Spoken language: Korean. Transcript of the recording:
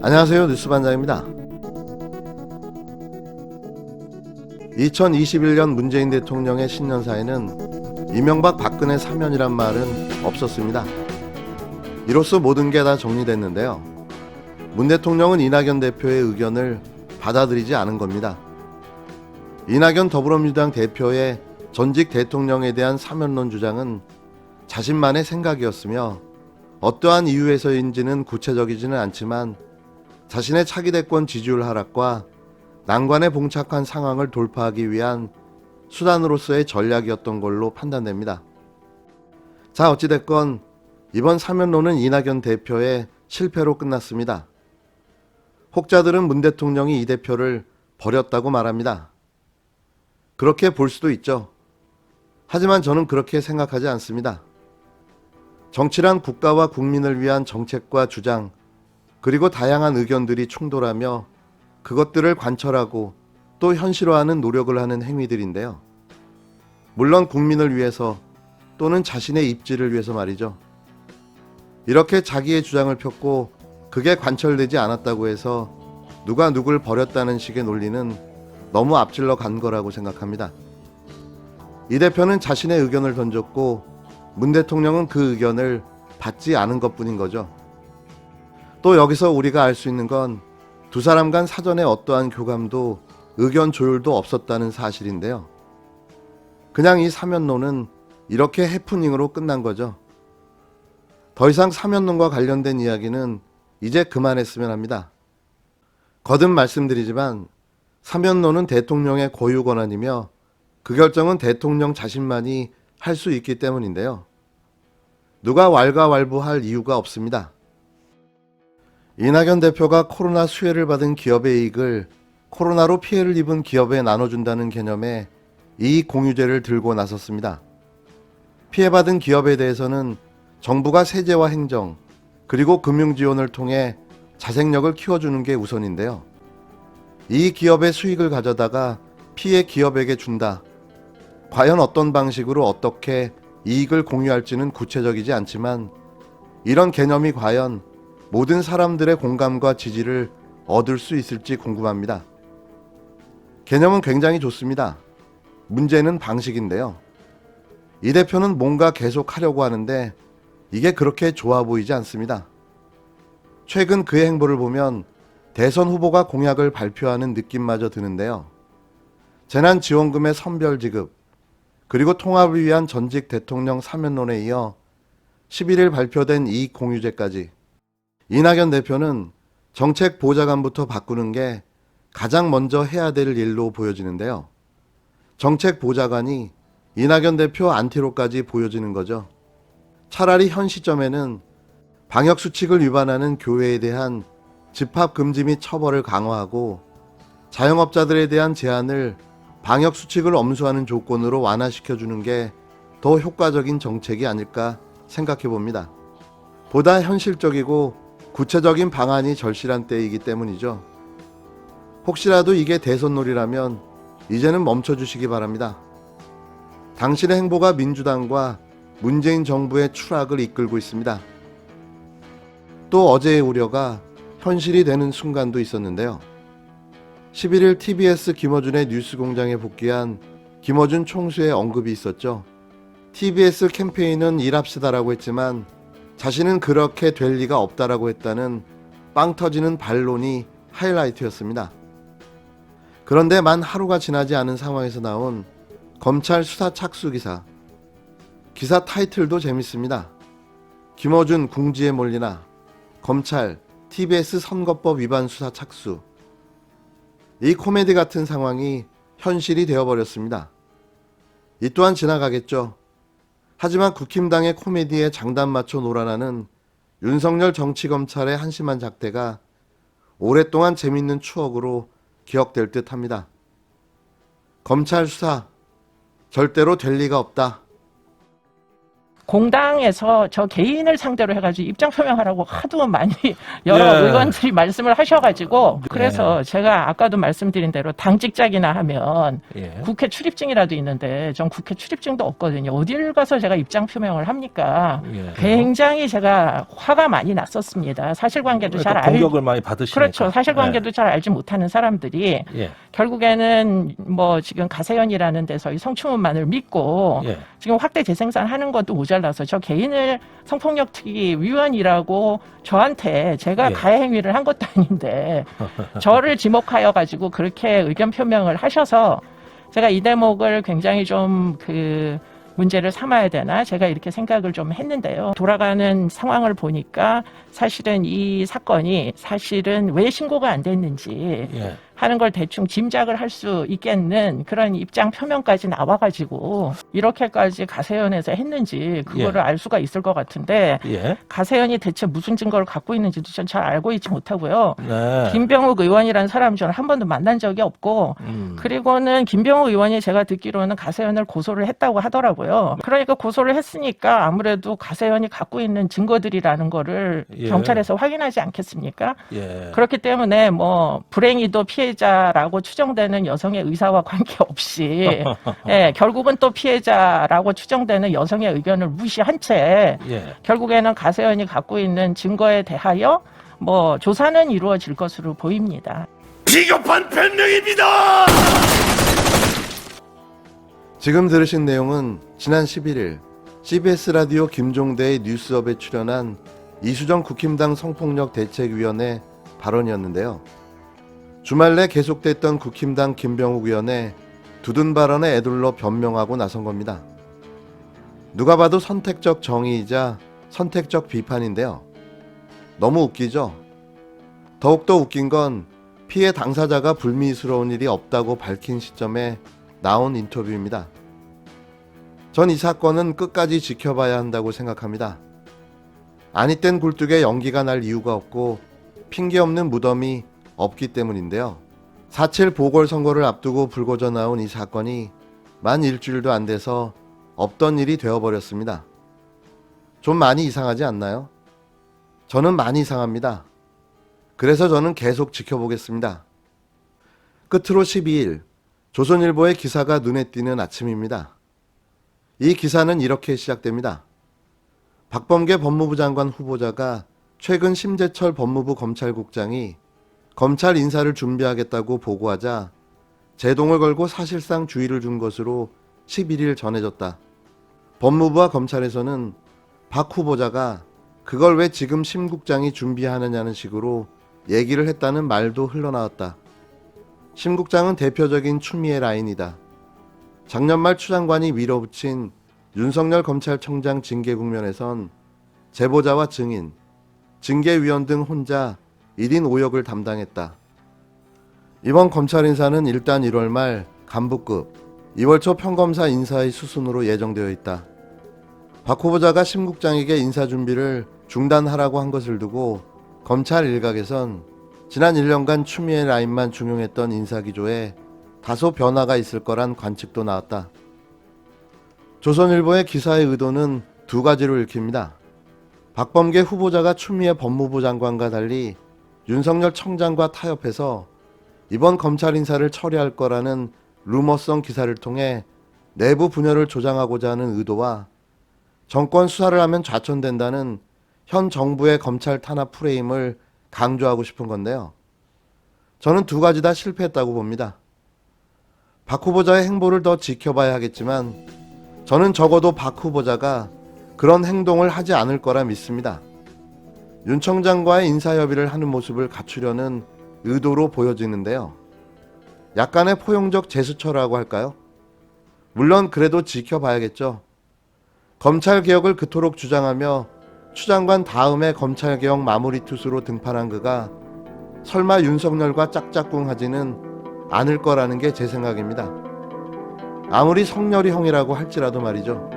안녕하세요. 뉴스반장입니다. 2021년 문재인 대통령의 신년사에는 이명박 박근혜 사면이란 말은 없었습니다. 이로써 모든 게 다 정리됐는데요. 문 대통령은 이낙연 대표의 의견을 받아들이지 않은 겁니다. 이낙연 더불어민주당 대표의 전직 대통령에 대한 사면론 주장은 자신만의 생각이었으며 어떠한 이유에서인지는 구체적이지는 않지만 자신의 차기 대권 지지율 하락과 난관에 봉착한 상황을 돌파하기 위한 수단으로서의 전략이었던 걸로 판단됩니다. 자, 어찌됐건 이번 사면론은 이낙연 대표의 실패로 끝났습니다. 혹자들은 문 대통령이 이 대표를 버렸다고 말합니다. 그렇게 볼 수도 있죠. 하지만 저는 그렇게 생각하지 않습니다. 정치란 국가와 국민을 위한 정책과 주장, 그리고 다양한 의견들이 충돌하며 그것들을 관철하고 또 현실화하는 노력을 하는 행위들인데요. 물론 국민을 위해서 또는 자신의 입지를 위해서 말이죠. 이렇게 자기의 주장을 폈고 그게 관철되지 않았다고 해서 누가 누굴 버렸다는 식의 논리는 너무 앞질러 간 거라고 생각합니다. 이 대표는 자신의 의견을 던졌고 문 대통령은 그 의견을 받지 않은 것뿐인 거죠. 또 여기서 우리가 알 수 있는 건 두 사람 간 사전에 어떠한 교감도 의견 조율도 없었다는 사실인데요. 그냥 이 사면론은 이렇게 해프닝으로 끝난 거죠. 더 이상 사면론과 관련된 이야기는 이제 그만했으면 합니다. 거듭 말씀드리지만 사면론은 대통령의 고유 권한이며 그 결정은 대통령 자신만이 할 수 있기 때문인데요. 누가 왈가왈부할 이유가 없습니다. 이낙연 대표가 코로나 수혜를 받은 기업의 이익을 코로나로 피해를 입은 기업에 나눠준다는 개념의 이익 공유제를 들고 나섰습니다. 피해받은 기업에 대해서는 정부가 세제와 행정, 그리고 금융 지원을 통해 자생력을 키워주는 게 우선인데요. 이 기업의 수익을 가져다가 피해 기업에게 준다. 과연 어떤 방식으로 어떻게 이익을 공유할지는 구체적이지 않지만 이런 개념이 과연 모든 사람들의 공감과 지지를 얻을 수 있을지 궁금합니다. 개념은 굉장히 좋습니다. 문제는 방식인데요. 이 대표는 뭔가 계속 하려고 하는데 이게 그렇게 좋아 보이지 않습니다. 최근 그의 행보를 보면 대선 후보가 공약을 발표하는 느낌마저 드는데요. 재난지원금의 선별 지급, 그리고 통합을 위한 전직 대통령 사면론에 이어 11일 발표된 이익 공유제까지 이낙연 대표는 정책 보좌관부터 바꾸는 게 가장 먼저 해야 될 일로 보여지는데요. 정책 보좌관이 이낙연 대표 안티로까지 보여지는 거죠. 차라리 현 시점에는 방역 수칙을 위반하는 교회에 대한 집합 금지 및 처벌을 강화하고 자영업자들에 대한 제한을 방역 수칙을 엄수하는 조건으로 완화시켜주는 게 더 효과적인 정책이 아닐까 생각해 봅니다. 보다 현실적이고 구체적인 방안이 절실한 때이기 때문이죠. 혹시라도 이게 대선놀이라면 이제는 멈춰주시기 바랍니다. 당신의 행보가 민주당과 문재인 정부의 추락을 이끌고 있습니다. 또 어제의 우려가 현실이 되는 순간도 있었는데요. 11일 TBS 김어준의 뉴스공장에 복귀한 김어준 총수의 언급이 있었죠. TBS 캠페인은 일합시다라고 했지만 자신은 그렇게 될 리가 없다라고 했다는 빵 터지는 반론이 하이라이트였습니다. 그런데 만 하루가 지나지 않은 상황에서 나온 검찰 수사 착수 기사. 기사 타이틀도 재밌습니다. 김어준 궁지에 몰리나 검찰 TBS 선거법 위반 수사 착수. 이 코미디 같은 상황이 현실이 되어버렸습니다. 이 또한 지나가겠죠. 하지만 국힘당의 코미디에 장단 맞춰 놀아나는 윤석열 정치검찰의 한심한 작태가 오랫동안 재밌는 추억으로 기억될 듯 합니다. 검찰 수사 절대로 될 리가 없다. 공당에서 저 개인을 상대로 해가지고 입장 표명하라고 하도 많이 여러 예. 의원들이 말씀을 하셔가지고 그래서 예. 제가 아까도 말씀드린 대로 당직자기나 하면 예. 국회 출입증이라도 있는데 전 국회 출입증도 없거든요. 어딜 가서 제가 입장 표명을 합니까? 예. 굉장히 제가 화가 많이 났었습니다. 사실관계도 잘 그러니까 공격을 많이 받으시니까. 그렇죠. 사실관계도 잘 알지 못하는 사람들이 예. 결국에는 뭐 지금 가세연이라는 데서 이 성추문만을 믿고 예. 지금 확대 재생산하는 것도 모자라서 저 개인을 성폭력 특위 위원이라고 저한테 제가 예. 가해 행위를 한 것도 아닌데 저를 지목하여 가지고 그렇게 의견 표명을 하셔서 제가 이 대목을 굉장히 좀 문제를 삼아야 되나 제가 이렇게 생각을 좀 했는데요. 돌아가는 상황을 보니까 사실은 이 사건이 사실은 왜 신고가 안 됐는지 예. 하는 걸 대충 짐작을 할 수 있겠는 그런 입장 표명까지 나와가지고 이렇게까지 가세연에서 했는지 그거를 알 수가 있을 것 같은데 예. 가세연이 대체 무슨 증거를 갖고 있는지도 전 잘 알고 있지 못하고요. 네. 김병욱 의원이라는 사람 저는 한 번도 만난 적이 없고 그리고는 김병욱 의원이 제가 듣기로는 가세연을 고소를 했다고 하더라고요. 그러니까 고소를 했으니까 아무래도 가세연이 갖고 있는 증거들이라는 거를 예. 경찰에서 확인하지 않겠습니까? 예. 그렇기 때문에 뭐 불행히도 피해자라고 추정되는 여성의 의사와 관계없이 예, 결국은 또 피해자라고 추정되는 여성의 의견을 무시한 채 예. 결국에는 가세연이 갖고 있는 증거에 대하여 뭐 조사는 이루어질 것으로 보입니다. 비겁한 변명입니다. 지금 들으신 내용은 지난 11일 CBS 라디오 김종대의 뉴스업에 출연한 이수정 국힘당 성폭력 대책위원회 발언이었는데요. 주말 내 계속됐던 국힘당 김병욱 의원의 두둔 발언에 애둘러 변명하고 나선 겁니다. 누가 봐도 선택적 정의이자 선택적 비판인데요. 너무 웃기죠? 더욱더 웃긴 건 피해 당사자가 불미스러운 일이 없다고 밝힌 시점에 나온 인터뷰입니다. 전 이 사건은 끝까지 지켜봐야 한다고 생각합니다. 아니 땐 굴뚝에 연기가 날 이유가 없고 핑계 없는 무덤이 없기 때문인데요. 4.7 보궐선거를 앞두고 불거져 나온 이 사건이 만 일주일도 안 돼서 없던 일이 되어버렸습니다. 좀 많이 이상하지 않나요? 저는 많이 이상합니다. 그래서 저는 계속 지켜보겠습니다. 끝으로 12일 조선일보의 기사가 눈에 띄는 아침입니다. 이 기사는 이렇게 시작됩니다. 박범계 법무부 장관 후보자가 최근 심재철 법무부 검찰국장이 검찰 인사를 준비하겠다고 보고하자 제동을 걸고 사실상 주의를 준 것으로 11일 전해졌다. 법무부와 검찰에서는 박 후보자가 그걸 왜 지금 심 국장이 준비하느냐는 식으로 얘기를 했다는 말도 흘러나왔다. 심 국장은 대표적인 추미애 라인이다. 작년 말 추 장관이 밀어붙인 윤석열 검찰청장 징계 국면에선 제보자와 증인, 징계위원 등 혼자 1인 5역을 담당했다. 이번 검찰 인사는 일단 1월 말 간부급, 2월 초 평검사 인사의 수순으로 예정되어 있다. 박 후보자가 심 국장에게 인사 준비를 중단하라고 한 것을 두고 검찰 일각에선 지난 1년간 추미애 라인만 중용했던 인사기조에 다소 변화가 있을 거란 관측도 나왔다. 조선일보의 기사의 의도는 두 가지로 읽힙니다. 박범계 후보자가 추미애 법무부 장관과 달리 윤석열 청장과 타협해서 이번 검찰 인사를 처리할 거라는 루머성 기사를 통해 내부 분열을 조장하고자 하는 의도와 정권 수사를 하면 좌천된다는 현 정부의 검찰 탄압 프레임을 강조하고 싶은 건데요. 저는 두 가지 다 실패했다고 봅니다. 박 후보자의 행보를 더 지켜봐야 하겠지만 저는 적어도 박 후보자가 그런 행동을 하지 않을 거라 믿습니다. 윤 청장과의 인사협의를 하는 모습을 갖추려는 의도로 보여지는데요. 약간의 포용적 제스처라고 할까요? 물론 그래도 지켜봐야겠죠. 검찰개혁을 그토록 주장하며 추 장관 다음에 검찰개혁 마무리 투수로 등판한 그가 설마 윤석열과 짝짝꿍하지는 않을 거라는 게 제 생각입니다. 아무리 성렬이 형이라고 할지라도 말이죠.